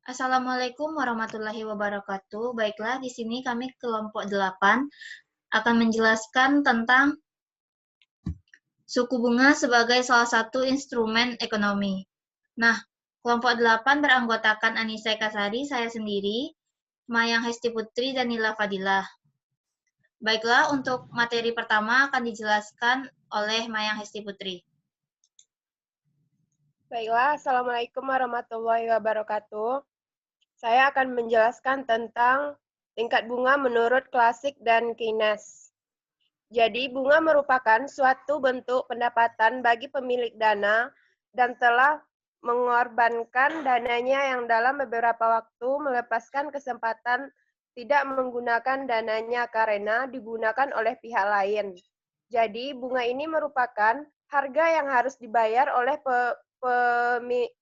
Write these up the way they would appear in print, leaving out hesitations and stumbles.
Assalamualaikum warahmatullahi wabarakatuh. Baiklah, di sini kami kelompok 8 akan menjelaskan tentang suku bunga sebagai salah satu instrumen ekonomi. Nah, kelompok 8 beranggotakan Anissa Kasari, saya sendiri, Mayang Hesti Putri, dan Nila Fadilah. Baiklah, untuk materi pertama akan dijelaskan oleh Mayang Hesti Putri. Baiklah, Assalamualaikum warahmatullahi wabarakatuh. Saya akan menjelaskan tentang tingkat bunga menurut klasik dan Keynes. Jadi, bunga merupakan suatu bentuk pendapatan bagi pemilik dana dan telah mengorbankan dananya yang dalam beberapa waktu melepaskan kesempatan tidak menggunakan dananya karena digunakan oleh pihak lain. Jadi, bunga ini merupakan harga yang harus dibayar oleh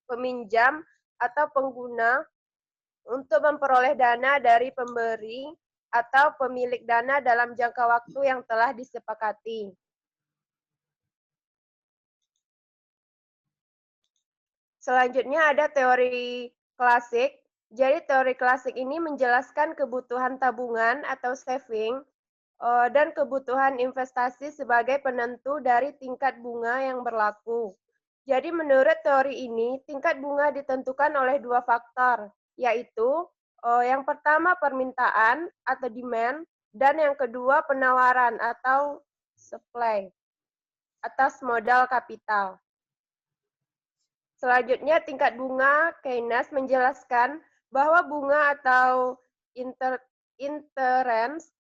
peminjam atau pengguna untuk memperoleh dana dari pemberi atau pemilik dana dalam jangka waktu yang telah disepakati. Selanjutnya ada teori klasik. Jadi teori klasik ini menjelaskan kebutuhan tabungan atau saving dan kebutuhan investasi sebagai penentu dari tingkat bunga yang berlaku. Jadi menurut teori ini, tingkat bunga ditentukan oleh dua faktor, yaitu yang pertama permintaan atau demand, dan yang kedua penawaran atau supply atas modal kapital. Selanjutnya, tingkat bunga Keynes menjelaskan bahwa bunga atau interest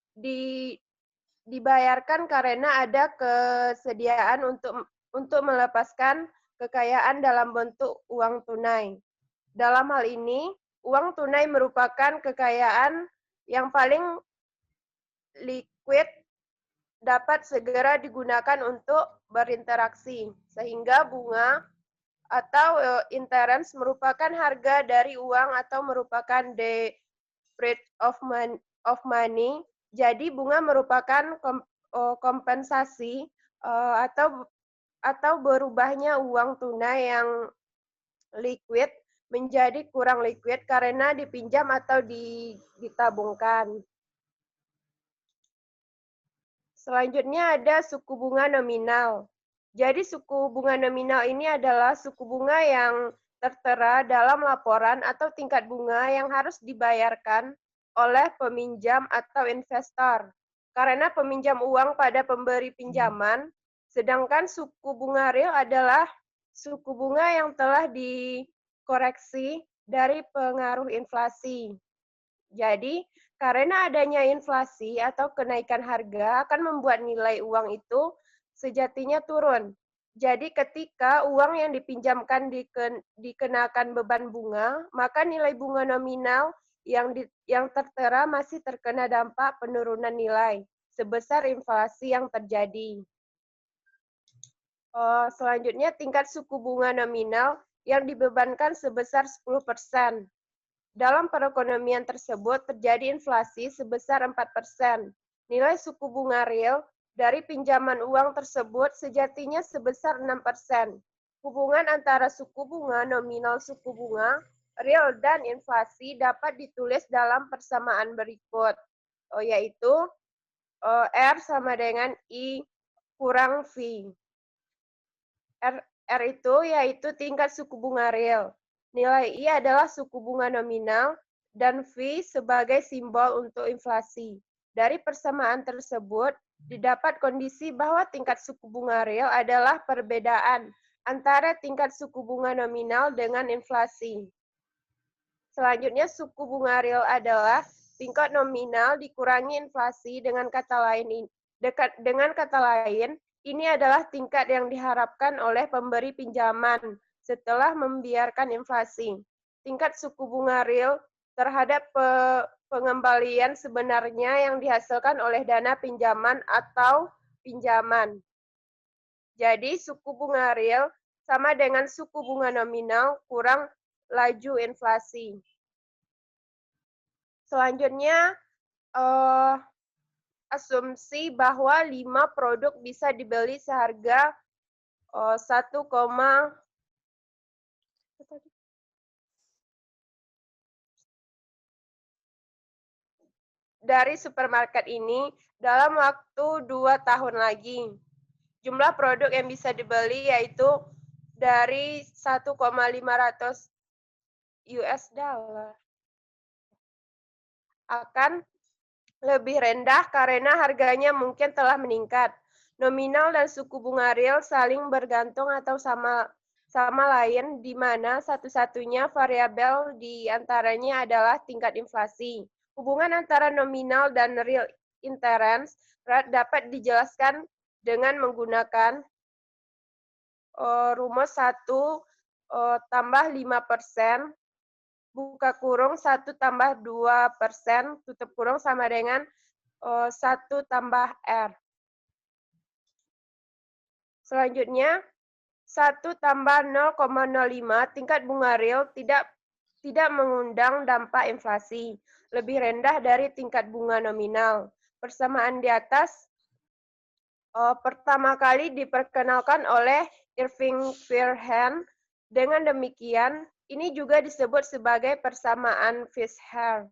dibayarkan karena ada kesediaan untuk melepaskan kekayaan dalam bentuk uang tunai. Dalam hal ini, uang tunai merupakan kekayaan yang paling liquid dapat segera digunakan untuk berinteraksi, sehingga bunga atau interest merupakan harga dari uang atau merupakan the rate of money. Jadi bunga merupakan kompensasi atau berubahnya uang tunai yang liquid menjadi kurang liquid karena dipinjam atau ditabungkan. Selanjutnya ada suku bunga nominal. Jadi suku bunga nominal ini adalah suku bunga yang tertera dalam laporan atau tingkat bunga yang harus dibayarkan oleh peminjam atau investor. Karena peminjam uang pada pemberi pinjaman, sedangkan suku bunga real adalah suku bunga yang telah dikoreksi dari pengaruh inflasi. Jadi, karena adanya inflasi atau kenaikan harga akan membuat nilai uang itu sejatinya turun. Jadi, ketika uang yang dipinjamkan dikenakan beban bunga, maka nilai bunga nominal yang tertera masih terkena dampak penurunan nilai sebesar inflasi yang terjadi. Selanjutnya, tingkat suku bunga nominal yang dibebankan sebesar 10%. Dalam perekonomian tersebut terjadi inflasi sebesar 4%. Nilai suku bunga real dari pinjaman uang tersebut sejatinya sebesar 6%. Hubungan antara suku bunga nominal suku bunga real dan inflasi dapat ditulis dalam persamaan berikut, yaitu R sama dengan I kurang V. R itu yaitu tingkat suku bunga real. Nilai I adalah suku bunga nominal dan V sebagai simbol untuk inflasi. Dari persamaan tersebut, didapat kondisi bahwa tingkat suku bunga real adalah perbedaan antara tingkat suku bunga nominal dengan inflasi. Selanjutnya, suku bunga real adalah tingkat nominal dikurangi inflasi. Dengan kata lain, ini adalah tingkat yang diharapkan oleh pemberi pinjaman setelah membiarkan inflasi. Tingkat suku bunga real terhadap pengembalian sebenarnya yang dihasilkan oleh dana pinjaman atau pinjaman. Jadi suku bunga real sama dengan suku bunga nominal kurang laju inflasi. Selanjutnya, asumsi bahwa 5 produk bisa dibeli seharga 1, dari supermarket ini dalam waktu 2 tahun lagi. Jumlah produk yang bisa dibeli yaitu dari 1,500 US dollar akan lebih rendah karena harganya mungkin telah meningkat. Nominal dan suku bunga real saling bergantung atau sama lain, di mana satu-satunya variabel di antaranya adalah tingkat inflasi. Hubungan antara nominal dan real interest rate dapat dijelaskan dengan menggunakan rumus 1 tambah 5%, buka kurung 1 tambah 2%, tutup kurung sama dengan 1 tambah R. Selanjutnya, 1 tambah 0,05 tingkat bunga real tidak mengundang dampak inflasi, lebih rendah dari tingkat bunga nominal. Persamaan di atas pertama kali diperkenalkan oleh Irving Fairbairn. Dengan demikian, ini juga disebut sebagai persamaan Fisher.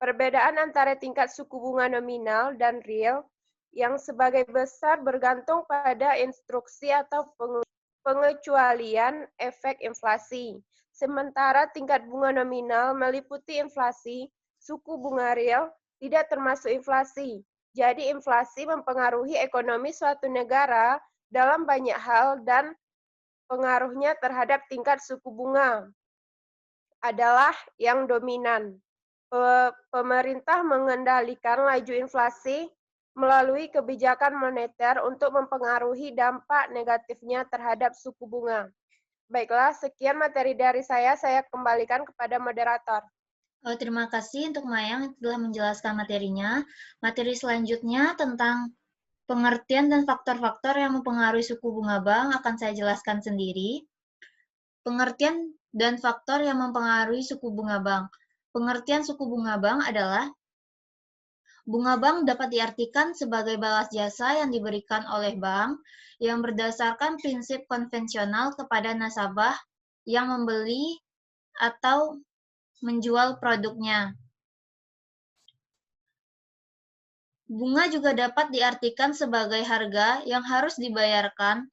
Perbedaan antara tingkat suku bunga nominal dan real yang sebagai besar bergantung pada instruksi atau pengecualian efek inflasi. Sementara tingkat bunga nominal meliputi inflasi, suku bunga real tidak termasuk inflasi. Jadi inflasi mempengaruhi ekonomi suatu negara dalam banyak hal dan pengaruhnya terhadap tingkat suku bunga adalah yang dominan. Pemerintah mengendalikan laju inflasi melalui kebijakan moneter untuk mempengaruhi dampak negatifnya terhadap suku bunga. Baiklah, sekian materi dari saya kembalikan kepada moderator. Terima kasih untuk Mayang yang telah menjelaskan materinya. Materi selanjutnya tentang pengertian dan faktor-faktor yang mempengaruhi suku bunga bank akan saya jelaskan sendiri. Pengertian dan faktor yang mempengaruhi suku bunga bank. Pengertian suku bunga bank adalah bunga bank dapat diartikan sebagai balas jasa yang diberikan oleh bank yang berdasarkan prinsip konvensional kepada nasabah yang membeli atau menjual produknya. Bunga juga dapat diartikan sebagai harga yang harus dibayarkan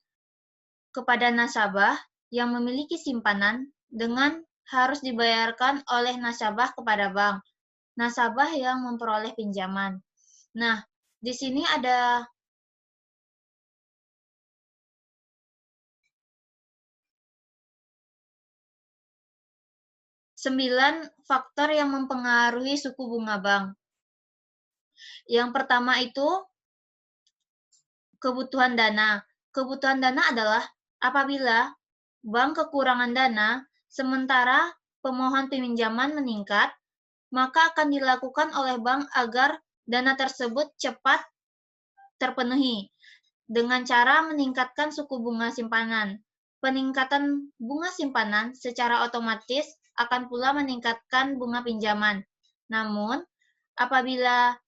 kepada nasabah yang memiliki simpanan dengan harus dibayarkan oleh nasabah kepada bank, nasabah yang memperoleh pinjaman. Nah, di sini ada sembilan faktor yang mempengaruhi suku bunga bank. Yang pertama itu kebutuhan dana. Kebutuhan dana adalah apabila bank kekurangan dana, sementara pemohon pinjaman meningkat, maka akan dilakukan oleh bank agar dana tersebut cepat terpenuhi dengan cara meningkatkan suku bunga simpanan. Peningkatan bunga simpanan secara otomatis akan pula meningkatkan bunga pinjaman. Namun, apabila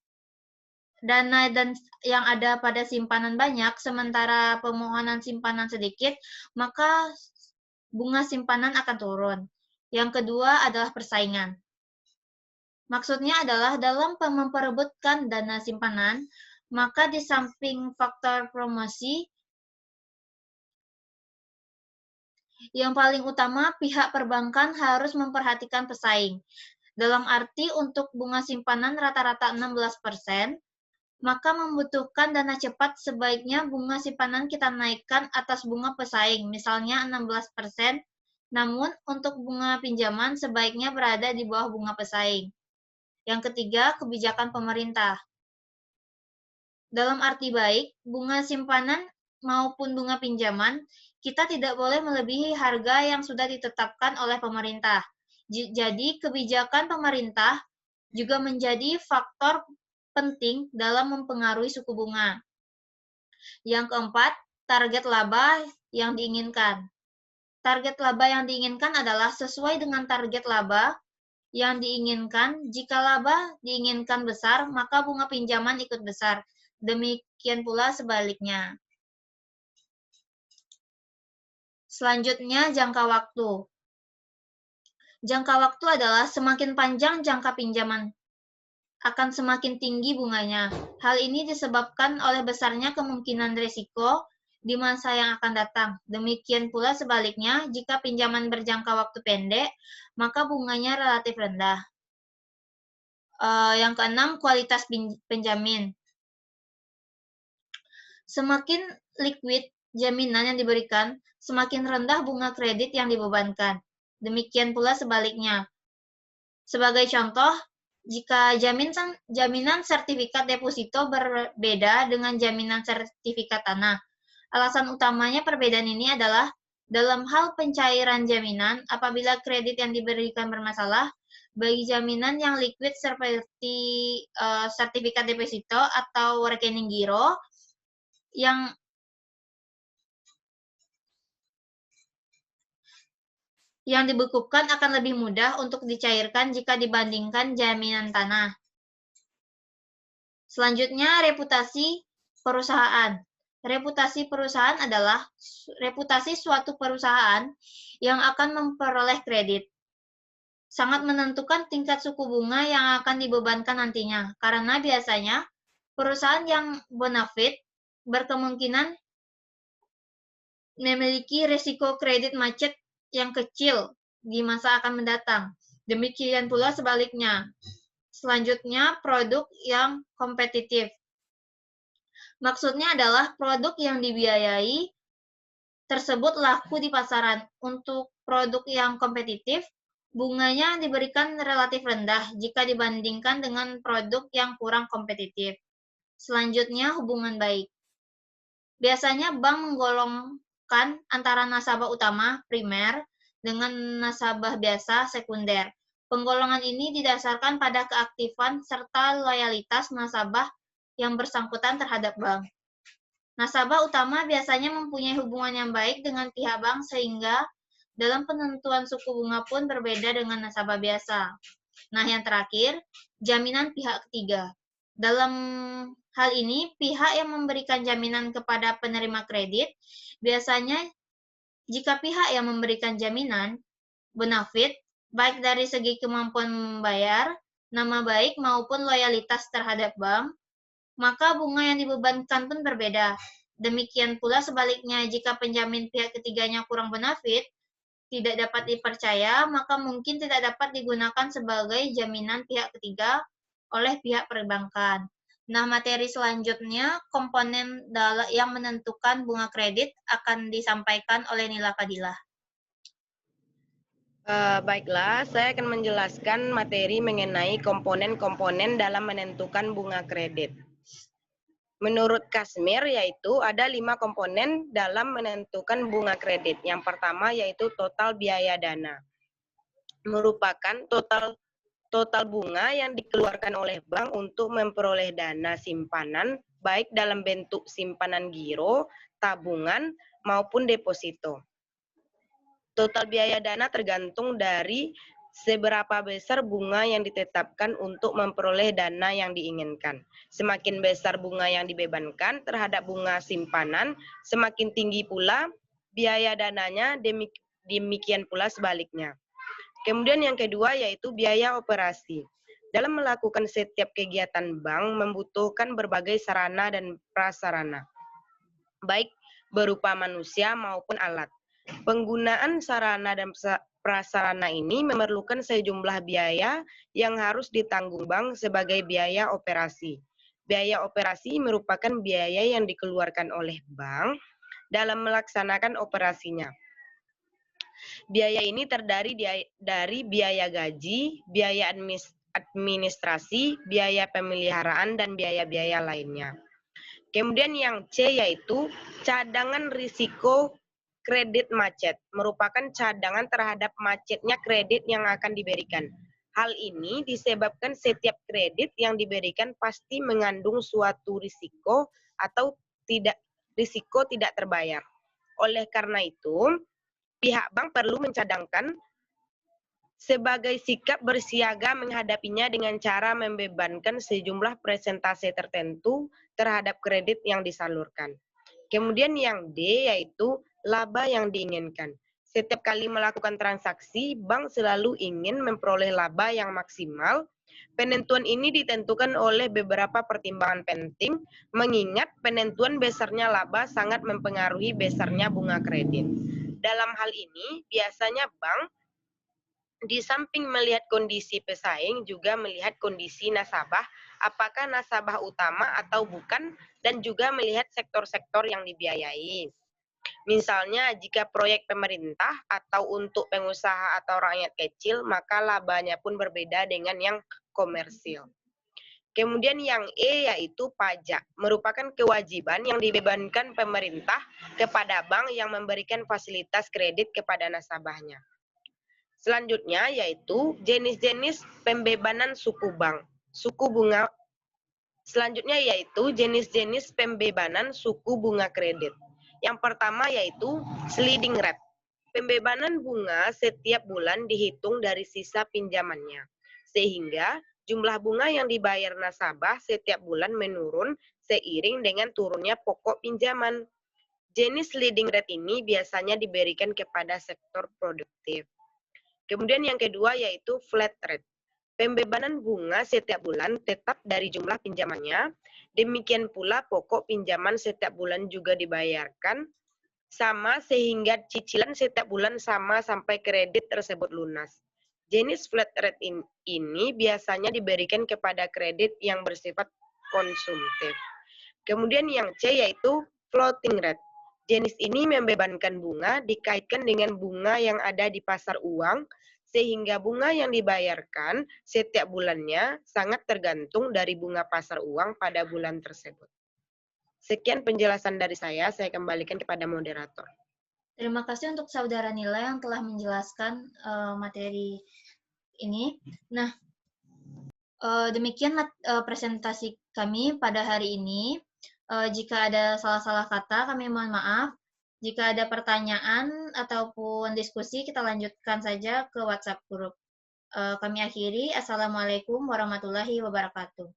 dana yang ada pada simpanan banyak, sementara pemohonan simpanan sedikit, maka bunga simpanan akan turun. Yang kedua adalah persaingan. Maksudnya adalah dalam memperebutkan dana simpanan, maka di samping faktor promosi, yang paling utama pihak perbankan harus memperhatikan pesaing. Dalam arti untuk bunga simpanan rata-rata 16%, maka membutuhkan dana cepat sebaiknya bunga simpanan kita naikkan atas bunga pesaing, misalnya 16%, namun untuk bunga pinjaman sebaiknya berada di bawah bunga pesaing. Yang ketiga, kebijakan pemerintah. Dalam arti baik, bunga simpanan maupun bunga pinjaman, kita tidak boleh melebihi harga yang sudah ditetapkan oleh pemerintah. Jadi, kebijakan pemerintah juga menjadi faktor penting dalam mempengaruhi suku bunga. Yang keempat, target laba yang diinginkan. Target laba yang diinginkan adalah sesuai dengan target laba yang diinginkan. Jika laba diinginkan besar, maka bunga pinjaman ikut besar. Demikian pula sebaliknya. Selanjutnya, jangka waktu. Jangka waktu adalah semakin panjang jangka pinjaman akan semakin tinggi bunganya. Hal ini disebabkan oleh besarnya kemungkinan risiko di masa yang akan datang. Demikian pula sebaliknya, jika pinjaman berjangka waktu pendek, maka bunganya relatif rendah. Yang keenam, kualitas penjamin. Semakin liquid jaminan yang diberikan, semakin rendah bunga kredit yang dibebankan. Demikian pula sebaliknya. Sebagai contoh, jika jaminan sertifikat deposito berbeda dengan jaminan sertifikat tanah. Alasan utamanya perbedaan ini adalah dalam hal pencairan jaminan, apabila kredit yang diberikan bermasalah, bagi jaminan yang liquid seperti sertifikat deposito atau rekening giro, yang dibekukan akan lebih mudah untuk dicairkan jika dibandingkan jaminan tanah. Selanjutnya, reputasi perusahaan. Reputasi perusahaan adalah reputasi suatu perusahaan yang akan memperoleh kredit. Sangat menentukan tingkat suku bunga yang akan dibebankan nantinya, karena biasanya perusahaan yang bonafit berkemungkinan memiliki risiko kredit macet yang kecil di masa akan mendatang. Demikian pula sebaliknya. Selanjutnya, produk yang kompetitif. Maksudnya adalah produk yang dibiayai tersebut laku di pasaran. Untuk produk yang kompetitif, bunganya diberikan relatif rendah jika dibandingkan dengan produk yang kurang kompetitif. Selanjutnya, hubungan baik. Biasanya bank menggolongkan antara nasabah utama, primer, dengan nasabah biasa, sekunder. Penggolongan ini didasarkan pada keaktifan serta loyalitas nasabah yang bersangkutan terhadap bank. Nasabah utama biasanya mempunyai hubungan yang baik dengan pihak bank sehingga dalam penentuan suku bunga pun berbeda dengan nasabah biasa. Nah, yang terakhir, jaminan pihak ketiga. Dalam hal ini, pihak yang memberikan jaminan kepada penerima kredit, biasanya jika pihak yang memberikan jaminan bonafit, baik dari segi kemampuan membayar, nama baik maupun loyalitas terhadap bank, maka bunga yang dibebankan pun berbeda. Demikian pula sebaliknya, jika penjamin pihak ketiganya kurang bonafit, tidak dapat dipercaya, maka mungkin tidak dapat digunakan sebagai jaminan pihak ketiga oleh pihak perbankan. Nah, materi selanjutnya, komponen yang menentukan bunga kredit akan disampaikan oleh Nila Fadilah. Baiklah, saya akan menjelaskan materi mengenai komponen-komponen dalam menentukan bunga kredit. Menurut Kasmir, yaitu ada 5 komponen dalam menentukan bunga kredit. Yang pertama yaitu total biaya dana. Merupakan total bunga yang dikeluarkan oleh bank untuk memperoleh dana simpanan, baik dalam bentuk simpanan giro, tabungan, maupun deposito. Total biaya dana tergantung dari seberapa besar bunga yang ditetapkan untuk memperoleh dana yang diinginkan. Semakin besar bunga yang dibebankan terhadap bunga simpanan, semakin tinggi pula biaya dananya, demikian pula sebaliknya. Kemudian yang kedua yaitu biaya operasi. Dalam melakukan setiap kegiatan bank membutuhkan berbagai sarana dan prasarana, baik berupa manusia maupun alat. Penggunaan sarana dan prasarana ini memerlukan sejumlah biaya yang harus ditanggung bank sebagai biaya operasi. Biaya operasi merupakan biaya yang dikeluarkan oleh bank dalam melaksanakan operasinya. Biaya ini terdiri dari biaya gaji, biaya administrasi, biaya pemeliharaan, dan biaya-biaya lainnya. Kemudian yang C yaitu cadangan risiko kredit macet, merupakan cadangan terhadap macetnya kredit yang akan diberikan. Hal ini disebabkan setiap kredit yang diberikan pasti mengandung suatu risiko atau risiko tidak terbayar. Oleh karena itu, pihak bank perlu mencadangkan sebagai sikap bersiaga menghadapinya dengan cara membebankan sejumlah persentase tertentu terhadap kredit yang disalurkan. Kemudian yang D yaitu laba yang diinginkan. Setiap kali melakukan transaksi, bank selalu ingin memperoleh laba yang maksimal Penentuan ini ditentukan oleh beberapa pertimbangan penting, mengingat penentuan besarnya laba sangat mempengaruhi besarnya bunga kredit. Dalam hal ini, biasanya bank di samping melihat kondisi pesaing, juga melihat kondisi nasabah, apakah nasabah utama atau bukan, dan juga melihat sektor-sektor yang dibiayai. Misalnya, jika proyek pemerintah atau untuk pengusaha atau rakyat kecil, maka labanya pun berbeda dengan yang komersil. Kemudian yang E yaitu pajak, merupakan kewajiban yang dibebankan pemerintah kepada bank yang memberikan fasilitas kredit kepada nasabahnya. Selanjutnya yaitu jenis-jenis pembebanan suku bunga. Selanjutnya yaitu jenis-jenis pembebanan suku bunga kredit. Yang pertama yaitu sliding rate. Pembebanan bunga setiap bulan dihitung dari sisa pinjamannya, sehingga jumlah bunga yang dibayar nasabah setiap bulan menurun seiring dengan turunnya pokok pinjaman. Jenis sliding rate ini biasanya diberikan kepada sektor produktif. Kemudian yang kedua yaitu flat rate. Pembebanan bunga setiap bulan tetap dari jumlah pinjamannya. Demikian pula pokok pinjaman setiap bulan juga dibayarkan sama sehingga cicilan setiap bulan sama sampai kredit tersebut lunas. Jenis flat rate ini biasanya diberikan kepada kredit yang bersifat konsumtif. Kemudian yang C yaitu floating rate. Jenis ini membebankan bunga dikaitkan dengan bunga yang ada di pasar uang, sehingga bunga yang dibayarkan setiap bulannya sangat tergantung dari bunga pasar uang pada bulan tersebut. Sekian penjelasan dari saya kembalikan kepada moderator. Terima kasih untuk Saudara Nila yang telah menjelaskan materi ini. Nah, demikian presentasi kami pada hari ini. Jika ada salah-salah kata, kami mohon maaf. Jika ada pertanyaan ataupun diskusi, kita lanjutkan saja ke WhatsApp group. Kami akhiri. Assalamualaikum warahmatullahi wabarakatuh.